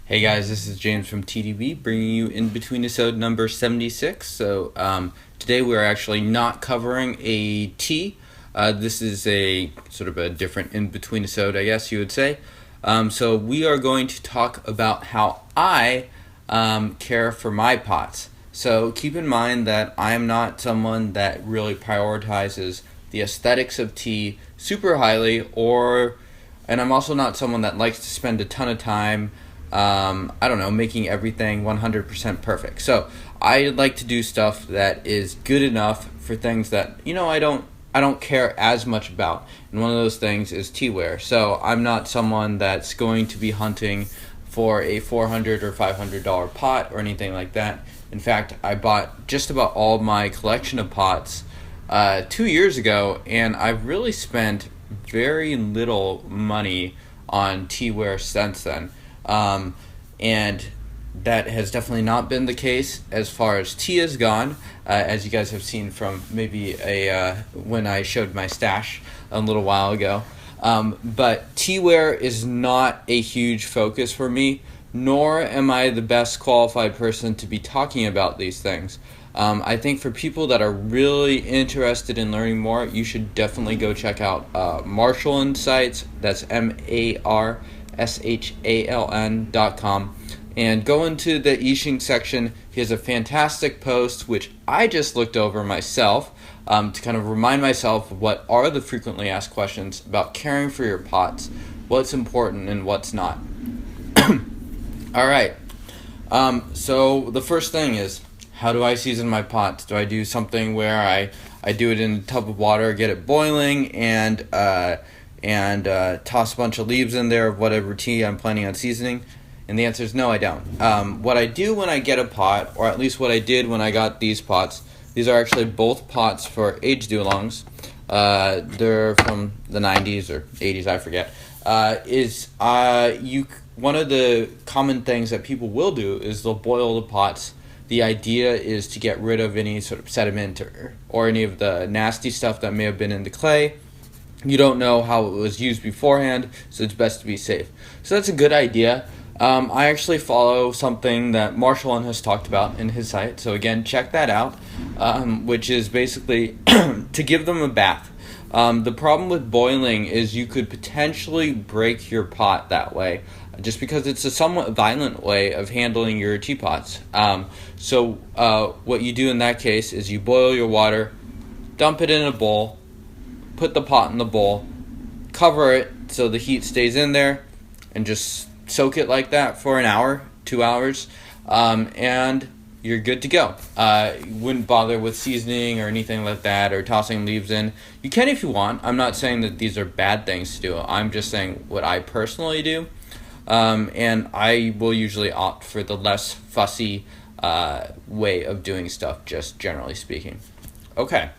Hey guys, this is James from TeaDB bringing you InBetweenIsode number 76. So today we're actually not covering a tea. This is a sort of a different InBetweenIsode, I guess you would say. So we are going to talk about how I care for my pots. So keep in mind that I am not someone that really prioritizes the aesthetics of tea super highly, and I'm also not someone that likes to spend a ton of time making everything 100% perfect. So I like to do stuff that is good enough for things that, I don't care as much about. And one of those things is teaware. So I'm not someone that's going to be hunting for a $400 or $500 pot or anything like that. In fact, I bought just about all my collection of pots 2 years ago, and I've really spent very little money on teaware since then. And that has definitely not been the case as far as tea has gone, as you guys have seen from maybe when I showed my stash a little while ago. But teaware is not a huge focus for me, nor am I the best qualified person to be talking about these things. I think for people that are really interested in learning more, you should definitely go check out Marshall Insights. That's MARSHALN.com, and go into the Yixing section. He has a fantastic post which I just looked over myself to kind of remind myself of what are the frequently asked questions about caring for your pots, what's important and what's not. Alright, so the first thing is, how do I season my pots? Do I do something where I do it in a tub of water, get it boiling, and toss a bunch of leaves in there of whatever tea I'm planning on seasoning? And the answer is no, I don't. What I do when I get a pot, or at least what I did when I got these pots, these are actually both pots for aged oolongs. They're from the 90s or 80s, I forget. One of the common things that people will do is they'll boil the pots. The idea is to get rid of any sort of sediment or any of the nasty stuff that may have been in the clay. You don't know how it was used beforehand, so it's best to be safe. So that's a good idea. I actually follow something that Marshall has talked about in his site, so again, check that out, which is basically to give them a bath. The problem with boiling is you could potentially break your pot that way, just because it's a somewhat violent way of handling your teapots. So what you do in that case is you boil your water, dump it in a bowl, put the pot in the bowl, cover it so the heat stays in there, and just soak it like that for an hour, 2 hours, and you're good to go. You wouldn't bother with seasoning or anything like that, or tossing leaves in. You can if you want. I'm not saying that these are bad things to do. I'm just saying what I personally do. And I will usually opt for the less fussy way of doing stuff, just generally speaking. Okay.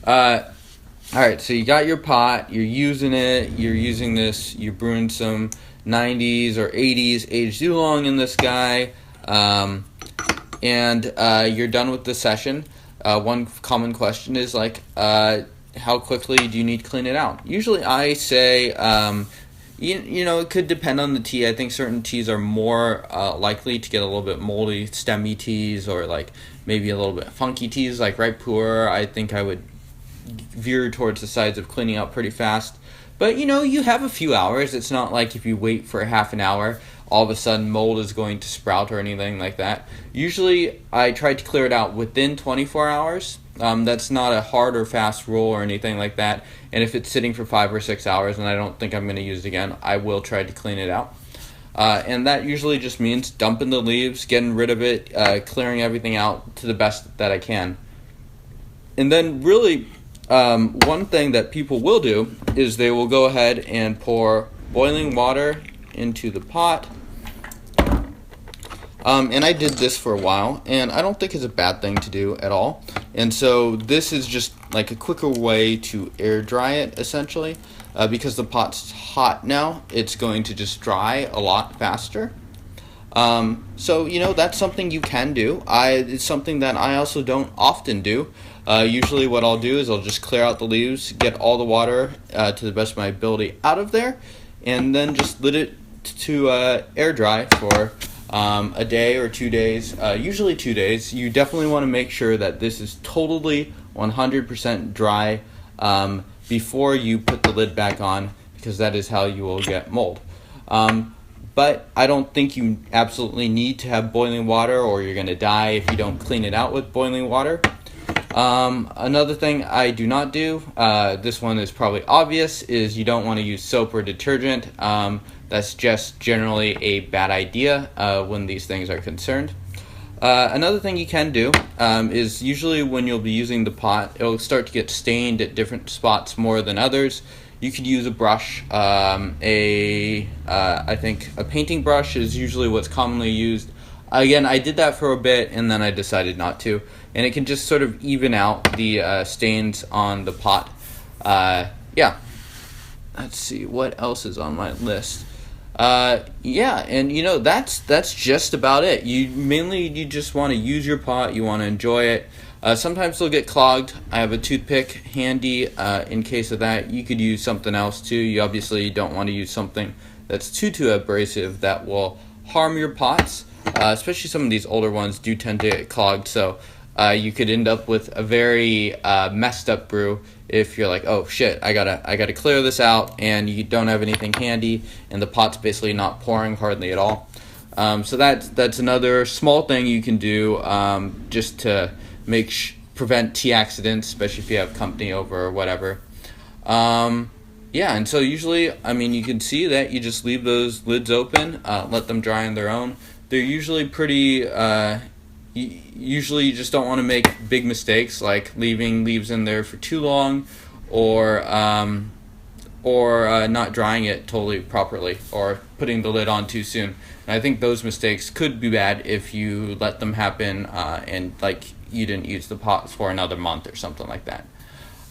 Alright, so you got your pot, you're using it, you're brewing some 90s or 80s aged oolong in this guy, and you're done with the session. One common question is how quickly do you need to clean it out? Usually I say, it could depend on the tea. I think certain teas are more likely to get a little bit moldy, stemmy teas, or maybe a little bit funky teas like ripe pu'er. I think I would veer towards the sides of cleaning out pretty fast. But you have a few hours. It's not like if you wait for half an hour, all of a sudden mold is going to sprout or anything like that. Usually I try to clear it out within 24 hours. That's not a hard or fast rule or anything like that. And if it's sitting for 5 or 6 hours and I don't think I'm going to use it again, I will try to clean it out. And that usually just means dumping the leaves, getting rid of it, clearing everything out to the best that I can. And then really, one thing that people will do is they will go ahead and pour boiling water into the pot. And I did this for a while, and I don't think it's a bad thing to do at all. And so this is just like a quicker way to air dry it, essentially. Because the pot's hot now, it's going to just dry a lot faster. So, that's something you can do. It's something that I also don't often do. Usually what I'll do is I'll just clear out the leaves, get all the water to the best of my ability out of there, and then just let it to air dry for a day or 2 days, usually 2 days. You definitely want to make sure that this is totally 100% dry before you put the lid back on, because that is how you will get mold. But I don't think you absolutely need to have boiling water, or you're going to die if you don't clean it out with boiling water. Another thing I do not do, this one is probably obvious, is you don't want to use soap or detergent. That's just generally a bad idea when these things are concerned. Another thing you can do is usually when you'll be using the pot, it'll start to get stained at different spots more than others. You could use a brush. I think a painting brush is usually what's commonly used. Again, I did that for a bit and then I decided not to. And it can just sort of even out the stains on the pot. Yeah. Let's see, what else is on my list? Yeah, and that's just about it. You just want to use your pot, you want to enjoy it. Sometimes they'll get clogged. I have a toothpick handy in case of that. You could use something else too. You obviously don't want to use something that's too abrasive that will harm your pots. Especially some of these older ones do tend to get clogged, so you could end up with a very messed up brew if you're like, oh shit, I gotta clear this out, and you don't have anything handy, and the pot's basically not pouring hardly at all. So that's another small thing you can do just to prevent tea accidents, especially if you have company over or whatever. Yeah, and so usually, I mean, you can see that you just leave those lids open, let them dry on their own. They're usually pretty. Usually, you just don't want to make big mistakes like leaving leaves in there for too long, or not drying it totally properly, or putting the lid on too soon. And I think those mistakes could be bad if you let them happen and like you didn't use the pots for another month or something like that.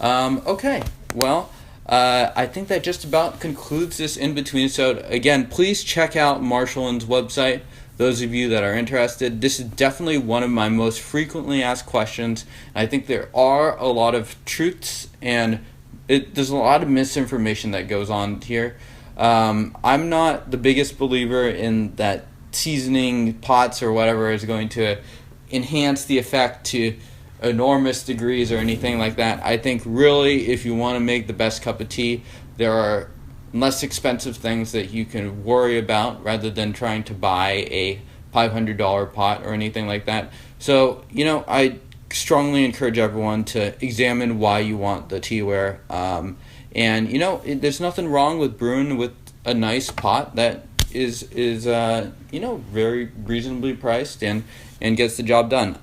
Okay, well. I think that just about concludes this InBetweenIsode. Again, please check out Marshall's website, those of you that are interested. This is definitely one of my most frequently asked questions. I think there are a lot of truths, and there's a lot of misinformation that goes on here. I'm not the biggest believer in that seasoning pots or whatever is going to enhance the effect to enormous degrees or anything like that. I think really if you want to make the best cup of tea, there are less expensive things that you can worry about rather than trying to buy a $500 pot or anything like that. So, I strongly encourage everyone to examine why you want the teaware. There's nothing wrong with brewing with a nice pot that is very reasonably priced and gets the job done.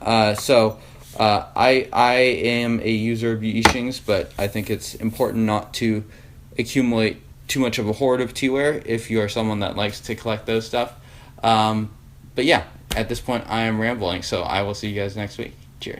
I am a user of Yixing's, but I think it's important not to accumulate too much of a hoard of teaware if you are someone that likes to collect those stuff. But yeah, at this point I am rambling, so I will see you guys next week.